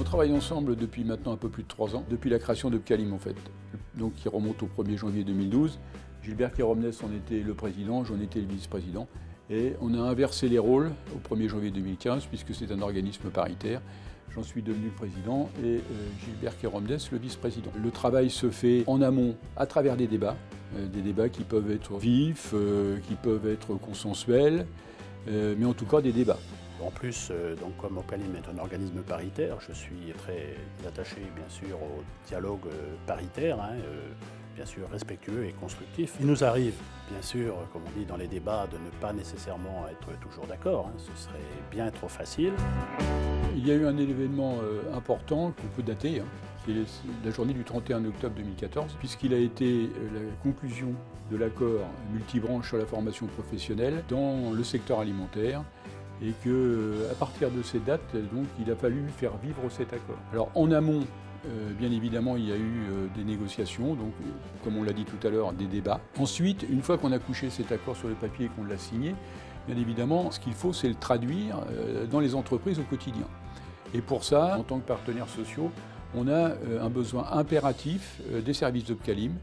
On travaille ensemble depuis maintenant un peu plus de 3 ans, depuis la création d'Opcalim en fait, donc qui remonte au 1er janvier 2012. Gilbert Quéromnès en était le président, j'en étais le vice-président. Et on a inversé les rôles au 1er janvier 2015, puisque c'est un organisme paritaire. J'en suis devenu le président et Gilbert Quéromnès le vice-président. Le travail se fait en amont à travers des débats qui peuvent être vifs, qui peuvent être consensuels, mais en tout cas des débats. En plus, donc, comme Opcalim est un organisme paritaire, je suis très attaché bien sûr au dialogue paritaire, bien sûr respectueux et constructif. Il nous arrive, bien sûr, comme on dit dans les débats, de ne pas nécessairement être toujours d'accord, ce serait bien trop facile. Il y a eu un événement important qu'on peut dater, qui est la journée du 31 octobre 2014, puisqu'il a été la conclusion de l'accord multibranche sur la formation professionnelle dans le secteur alimentaire, et qu'à partir de cette date, donc, il a fallu faire vivre cet accord. Alors en amont, bien évidemment, il y a eu des négociations, donc comme on l'a dit tout à l'heure, des débats. Ensuite, une fois qu'on a couché cet accord sur le papier et qu'on l'a signé, bien évidemment, ce qu'il faut, c'est le traduire dans les entreprises au quotidien. Et pour ça, en tant que partenaires sociaux, on a un besoin impératif des services d'Opcalim,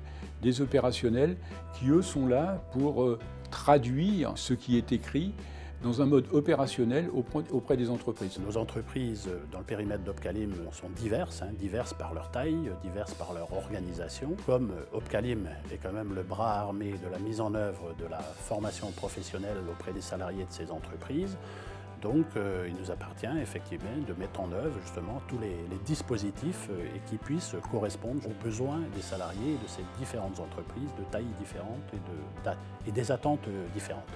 des opérationnels, qui eux sont là pour traduire ce qui est écrit dans un mode opérationnel auprès des entreprises. Nos entreprises dans le périmètre d'Opcalim sont diverses, diverses par leur taille, diverses par leur organisation. Comme Opcalim est quand même le bras armé de la mise en œuvre de la formation professionnelle auprès des salariés de ces entreprises, donc il nous appartient effectivement de mettre en œuvre justement tous les dispositifs et qui puissent correspondre aux besoins des salariés de ces différentes entreprises de tailles différentes et des attentes différentes.